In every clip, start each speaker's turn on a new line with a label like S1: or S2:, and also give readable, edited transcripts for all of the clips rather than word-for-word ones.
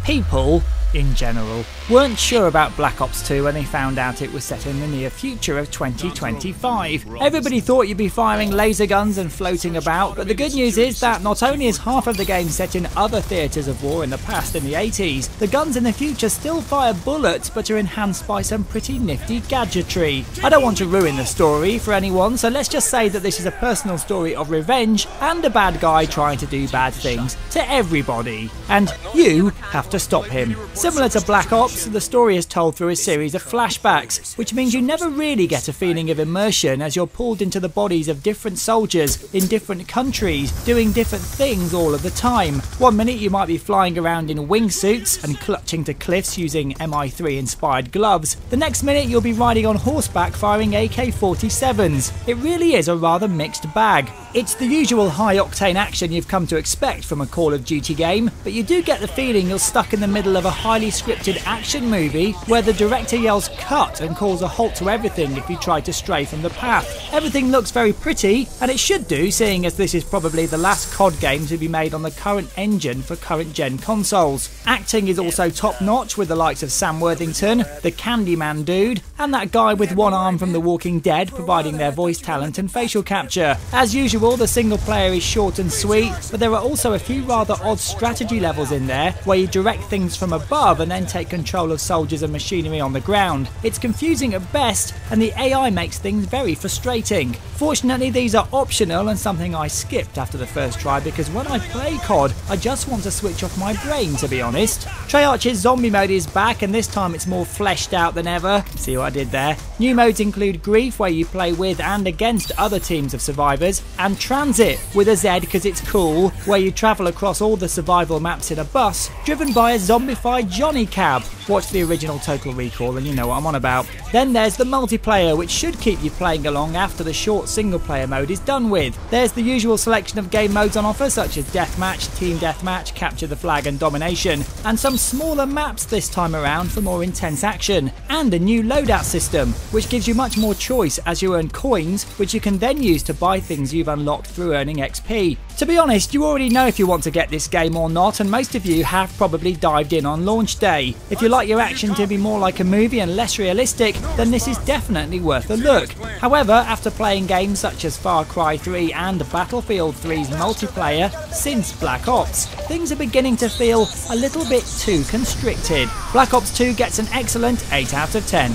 S1: People, in general, weren't sure about Black Ops 2 when they found out it was set in the near future of 2025. Everybody thought you'd be firing laser guns and floating about, but the good news is that not only is half of the game set in other theatres of war in the past in the 80s, the guns in the future still fire bullets but are enhanced by some pretty nifty gadgetry. I don't want to ruin the story for anyone, so let's just say that this is a personal story of revenge and a bad guy trying to do bad things to everybody, and you have to stop him. Similar to Black Ops, the story is told through a series of flashbacks, which means you never really get a feeling of immersion as you're pulled into the bodies of different soldiers in different countries, doing different things all of the time. One minute you might be flying around in wingsuits and clutching to cliffs using MI3 inspired gloves. The next minute you'll be riding on horseback firing AK-47s. It really is a rather mixed bag. It's the usual high-octane action you've come to expect from a Call of Duty game, but you do get the feeling you're stuck in the middle of a highly scripted action movie where the director yells cut and calls a halt to everything if you try to stray from the path. Everything looks very pretty, and it should do, seeing as this is probably the last COD game to be made on the current engine for current gen consoles. Acting is also top notch with the likes of Sam Worthington, the Candyman dude, and that guy with one arm from The Walking Dead providing their voice talent and facial capture. As usual, the single player is short and sweet, but there are also a few rather odd strategy levels in there where you direct things from above and then take control of soldiers and machinery on the ground. It's confusing at best, and the AI makes things very frustrating. Fortunately, these are optional and something I skipped after the first try because when I play COD, I just want to switch off my brain, to be honest. Treyarch's zombie mode is back, and this time it's more fleshed out than ever. See what I did there? New modes include Grief, where you play with and against other teams of survivors, and Transit, with a Z because it's cool, where you travel across all the survival maps in a bus, driven by a zombified Johnny Cab. Watch the original Total Recall and you know what I'm on about. Then there's the multiplayer, which should keep you playing along after the short single player mode is done with. There's the usual selection of game modes on offer, such as Deathmatch, Team Deathmatch, Capture the Flag and Domination, and some smaller maps this time around for more intense action, and a new loadout system, which gives you much more choice as you earn coins, which you can then use to buy things you've unlocked through earning XP. To be honest, you already know if you want to get this game or not, and most of you have probably dived in on launch day. If you like your action to be more like a movie and less realistic, then this is definitely worth a look. However, after playing games such as Far Cry 3 and Battlefield 3's multiplayer since Black Ops, things are beginning to feel a little bit too constricted. Black Ops 2 gets an excellent 8 out of 10.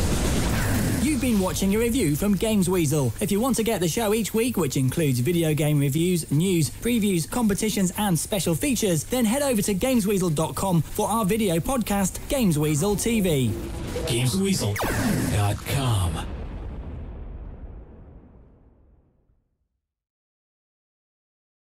S1: You've been watching a review from Games Weasel. If you want to get the show each week, which includes video game reviews, news, previews, competitions and special features, then head over to GamesWeasel.com for our video podcast, Games Weasel TV.
S2: GamesWeasel.com